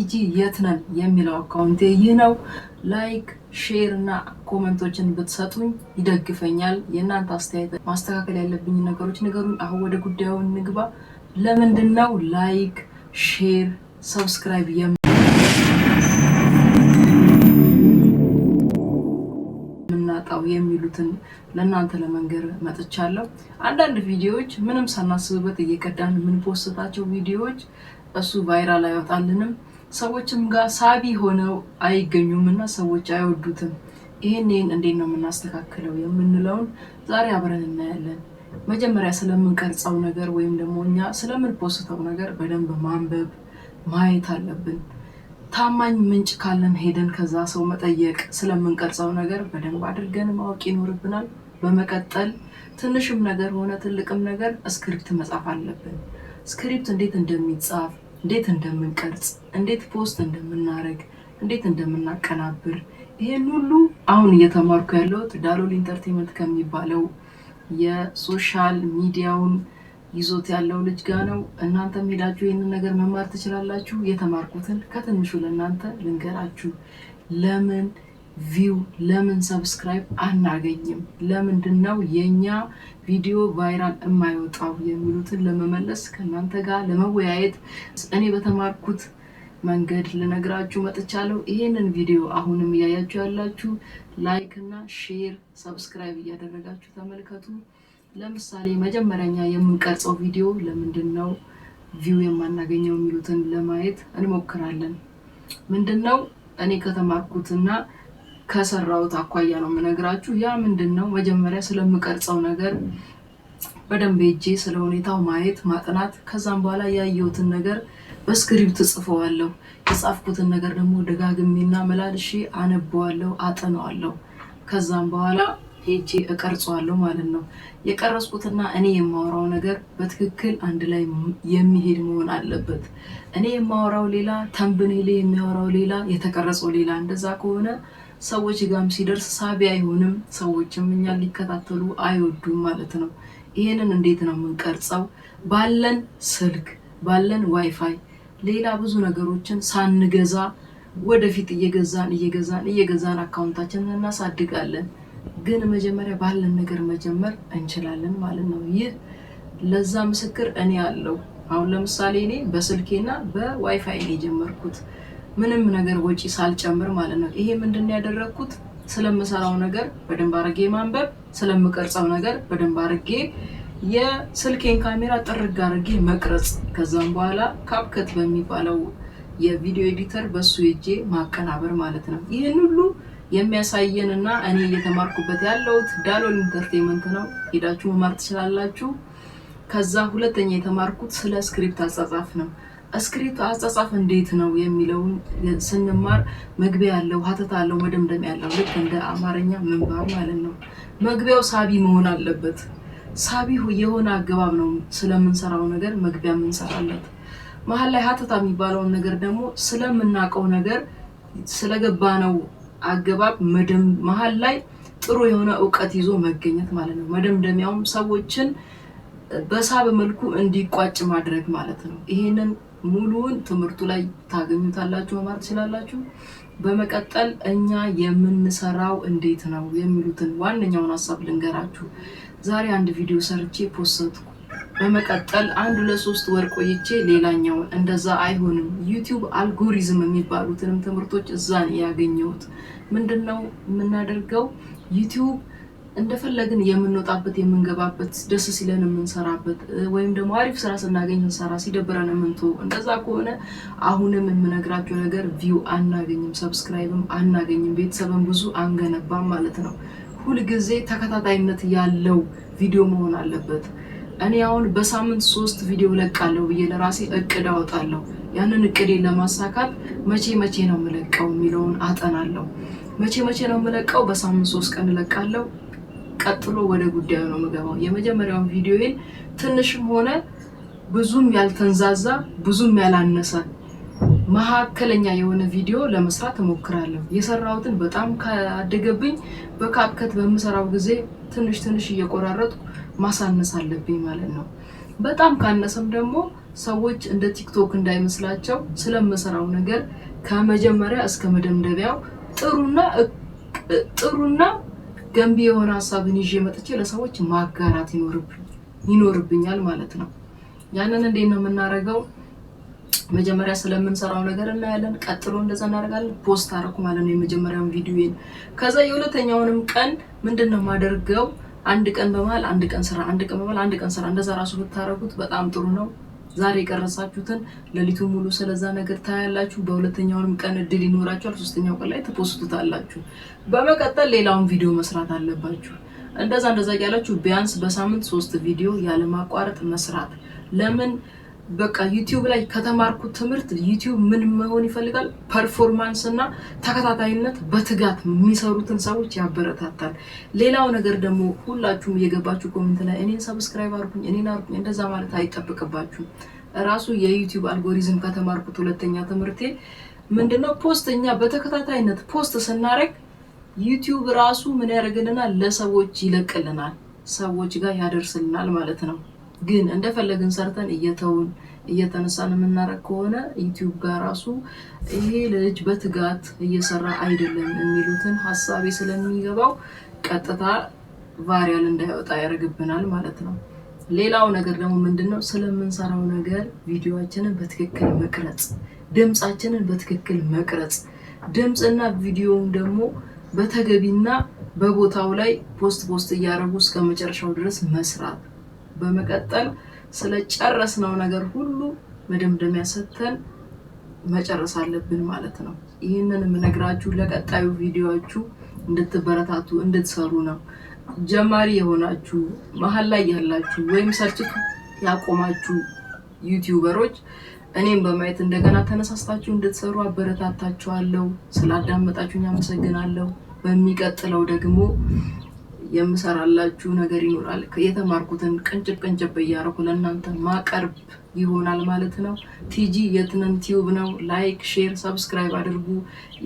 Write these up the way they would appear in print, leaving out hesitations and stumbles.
ቲጂ የትነን የሚለው አካውንቴ ይህ ነው። ላይክ ሼር እና ኮሜንቶችን ብትሰጡኝ ይደግፈኛል። የእናንተ አስተያየት ማስተካከል ያለብኝ ነገሮች ንገሩኝ። አሁን ወደ ጉዳዩ እንግባ። ለምንድነው ላይክ ሼር ሰብስክራይብ የምናጣው የሚሉትን ለእናንተ ለመንገር መጥቻለሁ። አንዳንድ ቪዲዮዎች ምንም ሳናስብበት እየቀዳን የምንፖስታቸው ቪዲዮዎች እሱ ቫይራል አይወጣልንም፣ ሰዎችም ጋር ሳቢ ሆነው አይገኙምና ሰዎች አይወዱትም። ይሄን እንዴት ነው የምናስተካክለው የምንለውን ዛሬ አብረን እናያለን። መጀመሪያ ስለምንቀርጸው ነገር ወይም ደግሞ እኛ ስለምንፖስተው ነገር በደንብ ማንበብ ማየት አለብን። ታማኝ ምንጭ ካለን ሄደን ከዛ ሰው መጠየቅ፣ ስለምንቀርጸው ነገር በደንብ አድርገን ማወቅ ይኖርብናል። በመቀጠል ትንሽም ነገር ሆነ ትልቅም ነገር ስክሪፕት መጻፍ አለብን። ስክሪፕት እንዴት እንደሚጻፍ፣ እንዴት እንደምንቀርጽ፣ እንዴት ፖስት እንደምናረግ፣ እንዴት እንደምናቀናብር ይሄን ሁሉ አሁን እየተማርኩ ያለሁት ዳሎል ኢንተርቴይንመንት ከሚባለው የሶሻል ሚዲያውን ይዞት ያለው ልጅ ጋር ነው። እናንተም ሄዳችሁ ይሄንን ነገር መማር ትችላላችሁ። የተማርኩትን ከትንሹ ለእናንተ ልንገራችሁ። ለምን ቪው ለምን ሰብስክራይብ አናገኝም፣ ለምንድነው የኛ ቪዲዮ ቫይራል የማይወጣው የሚሉትን ለመመለስ ከእናንተ ጋር ለመወያየት እኔ በተማርኩት መንገድ ልነግራችሁ መጥቻለሁ። ይሄንን ቪዲዮ አሁንም እያያችሁ ያላችሁ ላይክ እና ሼር ሰብስክራይብ እያደረጋችሁ ተመልከቱ። ለምሳሌ መጀመሪያኛ የምንቀርጸው ቪዲዮ ለምንድነው ቪው የማናገኘው የሚሉትን ለማየት እንሞክራለን። ምንድነው እኔ ከተማርኩትና ከሰራውት አኳያ ነው የምነግራችሁ። ያ ምንድነው መጀመሪያ ስለምቀርጸው ነገር በደንብ ሄጄ ስለ ሁኔታው ማየት ማጥናት፣ ከዛም በኋላ ያየሁትን ነገር በስክሪፕት ጽፈዋለሁ። የጻፍኩትን ነገር ደግሞ ደጋግሜና መላልሼ አነበዋለሁ፣ አጠናዋለሁ። ከዛም በኋላ ሄጄ እቀርጸዋለሁ ማለት ነው። የቀረጽኩትና እኔ የማወራው ነገር በትክክል አንድ ላይ የሚሄድ መሆን አለበት። እኔ የማወራው ሌላ፣ ተምብኔሌ የሚያወራው ሌላ፣ የተቀረጸው ሌላ። እንደዛ ከሆነ ሰዎች ጋርም ሲደርስ ሳቢ አይሆንም፣ ሰዎችም እኛን ሊከታተሉ አይወዱም ማለት ነው። ይሄንን እንዴት ነው የምንቀርጸው? ባለን ስልክ ባለን ዋይፋይ ሌላ ብዙ ነገሮችን ሳንገዛ ወደፊት እየገዛን አካውንታችንን እናሳድጋለን። ግን መጀመሪያ ባለን ነገር መጀመር እንችላለን ማለት ነው። ይህ ለዛ ምስክር እኔ አለው። አሁን ለምሳሌ እኔ በስልኬና በዋይፋይ ነው የጀመርኩት፣ ምንም ነገር ወጪ ሳልጨምር ማለት ነው። ይሄ ምንድነው ያደረኩት? ስለምሰራው ነገር በደንብ አድርጌ ማንበብ፣ ስለምቀርጸው ነገር በደንብ አድርጌ የስልኬን ካሜራ ጥርግ አድርጌ መቅረጽ፣ ከዛም በኋላ ካፕከት በሚባለው የቪዲዮ ኤዲተር በሱ ሄጄ ማቀናበር ማለት ነው። ይህን ሁሉ የሚያሳየንና እኔ እየተማርኩበት ያለሁት ዳሎል ኢንተርቴይንመንት ነው። ሄዳችሁ መማር ትችላላችሁ። ከዛ ሁለተኛ የተማርኩት ስለ ስክሪፕት አጻጻፍ ነው። ስክሪፕት አጻጻፍ እንዴት ነው የሚለውን ስንማር መግቢያ ያለው፣ ሀተታ ያለው፣ መደምደሚያ ያለው፣ ልክ እንደ አማርኛ ምንባብ ማለት ነው። መግቢያው ሳቢ መሆን አለበት። ሳቢ የሆነ አገባብ ነው ስለምንሰራው ነገር መግቢያ የምንሰራለት። መሀል ላይ ሀተታ የሚባለውን ነገር ደግሞ ስለምናውቀው ነገር ስለገባነው አገባብ መሀል ላይ ጥሩ የሆነ እውቀት ይዞ መገኘት ማለት ነው። መደምደሚያውም ሰዎችን በሳብ መልኩ እንዲቋጭ ማድረግ ማለት ነው። ይሄንን ሙሉውን ትምህርቱ ላይ ታገኙታላችሁ፣ መማር ትችላላችሁ። በመቀጠል እኛ የምንሰራው እንዴት ነው የሚሉትን ዋነኛውን ሀሳብ ልንገራችሁ። ዛሬ አንድ ቪዲዮ ሰርቼ ፖስትኩ። በመቀጠል 1-3 ወር ቆይቼ ሌላኛውን። እንደዛ አይሆንም። ዩቲዩብ አልጎሪዝም የሚባሉትንም ትምህርቶች እዛ ነው ያገኘሁት። ምንድነው የምናደርገው? ዩቲዩብ እንደፈለግን የምንወጣበት የምንገባበት፣ ደስ ሲለን የምንሰራበት፣ ወይም ደግሞ አሪፍ ስራ ስናገኝ እንሰራ፣ ሲደብረን የምንተው። እንደዛ ከሆነ አሁንም የምነግራችሁ ነገር ቪው አናገኝም፣ ሰብስክራይብም አናገኝም፣ ቤተሰብም ብዙ አንገነባም ማለት ነው። ሁልጊዜ ተከታታይነት ያለው ቪዲዮ መሆን አለበት። እኔ አሁን በሳምንት 3 ቪዲዮ ለቃለሁ ብዬ ለራሴ እቅድ አወጣለሁ። ያንን እቅዴን ለማሳካት መቼ ነው የምለቀው የሚለውን አጠናለሁ። መቼ ነው የምለቀው? በሳምንት 3 ቀን እለቃለሁ። ቀጥሎ ወደ ጉዳዩ ነው የምገባው። የመጀመሪያውን ቪዲዮዬን ትንሽም ሆነ ብዙም ያልተንዛዛ ብዙም ያላነሰ መካከለኛ የሆነ ቪዲዮ ለመስራት እሞክራለሁ። የሰራሁትን በጣም ካደገብኝ በካፕከት በምሰራው ጊዜ ትንሽ እየቆራረጥኩ ማሳነስ አለብኝ ማለት ነው። በጣም ካነሰም ደግሞ ሰዎች እንደ ቲክቶክ እንዳይመስላቸው ስለምሰራው ነገር ከመጀመሪያ እስከ መደምደቢያው ጥሩና ገንቢ የሆነ ሐሳብን ይዤ መጥቼ ለሰዎች ማጋራት ይኖርብኛል ማለት ነው። ያንን እንዴት ነው የምናደርገው? መጀመሪያ ስለምንሰራው ነገር እናያለን። ቀጥሎ እንደዛ እናደርጋለን። ፖስት አደረኩ ማለት ነው የመጀመሪያውን ቪዲዮዬን። ከዛ የሁለተኛውንም ቀን ምንድነው ማደርገው? አንድ ቀን በመሃል አንድ ቀን ስራ፣ አንድ ቀን በመሃል አንድ ቀን ስራ። እንደዛ ራሱ ብታረጉት በጣም ጥሩ ነው። ዛሬ የቀረጻችሁትን ሌሊቱን ሙሉ ስለዛ ነገር ታያላችሁ። በሁለተኛውንም ቀን እድል ይኖራችኋል። ሶስተኛው ቀን ላይ ትፖስቱታላችሁ። በመቀጠል ሌላውን ቪዲዮ መስራት አለባችሁ። እንደዛ ያላችሁ ቢያንስ በሳምንት 3 ቪዲዮ ያለማቋረጥ መስራት። ለምን? በቃ ዩቲዩብ ላይ ከተማርኩት ትምህርት ዩቲዩብ ምን መሆን ይፈልጋል? ፐርፎርማንስ እና ተከታታይነት፣ በትጋት የሚሰሩትን ሰዎች ያበረታታል። ሌላው ነገር ደግሞ ሁላችሁም እየገባችሁ ኮሜንት ላይ እኔን ሰብስክራይብ አድርጉኝ፣ እኔን አድርጉኝ እንደዛ ማለት አይጠብቅባችሁም። ራሱ የዩቲዩብ አልጎሪዝም ከተማርኩት ሁለተኛ ትምህርቴ ምንድነው? ፖስተኛ በተከታታይነት ፖስት ስናደርግ ዩቲዩብ ራሱ ምን ያደርግልናል? ለሰዎች ይለቅልናል፣ ሰዎች ጋር ያደርስልናል ማለት ነው። ግን እንደፈለግን ሰርተን እየተነሳን የምናረግ ከሆነ ዩቲዩብ ጋር ራሱ ይሄ ልጅ በትጋት እየሰራ አይደለም የሚሉትን ሐሳቤ ስለሚገባው ቀጥታ ቫሪያል እንዳይወጣ ያደርግብናል ማለት ነው። ሌላው ነገር ደግሞ ምንድነው? ስለምንሰራው ነገር ቪዲዮአችንን በትክክል መቅረጽ፣ ድምጻችንን በትክክል መቅረጽ፣ ድምጽና ቪዲዮውን ደግሞ በተገቢና በቦታው ላይ ፖስት እያደረጉ እስከ መጨረሻው ድረስ መስራት። በመቀጠል ስለጨረስነው ነገር ሁሉ መደምደሚያ ሰጥተን መጨረስ አለብን ማለት ነው። ይህንን የምነግራችሁ ለቀጣዩ ቪዲዮዎቹ እንድትበረታቱ እንድትሰሩ ነው። ጀማሪ የሆናችሁ መሀል ላይ ያላችሁ ወይም ሰርችት ያቆማችሁ ዩቲዩበሮች እኔም በማየት እንደገና ተነሳስታችሁ እንድትሰሩ አበረታታችኋለሁ። ስላዳመጣችሁኝ አመሰግናለሁ። በሚቀጥለው ደግሞ የምሰራላችሁ ነገር ይኖራል። የተማርኩትን ቅንጭብ እያደረኩ ለእናንተ ማቀርብ ይሆናል ማለት ነው። ቲጂ የትነን ቲዩብ ነው። ላይክ፣ ሼር፣ ሰብስክራይብ አድርጉ።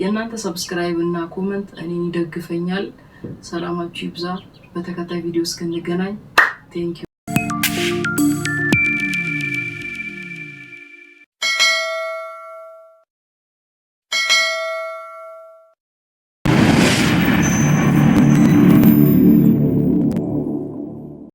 የእናንተ ሰብስክራይብ እና ኮመንት እኔን ይደግፈኛል። ሰላማችሁ ይብዛ። በተከታይ ቪዲዮ እስክንገናኝ ቴንኪው።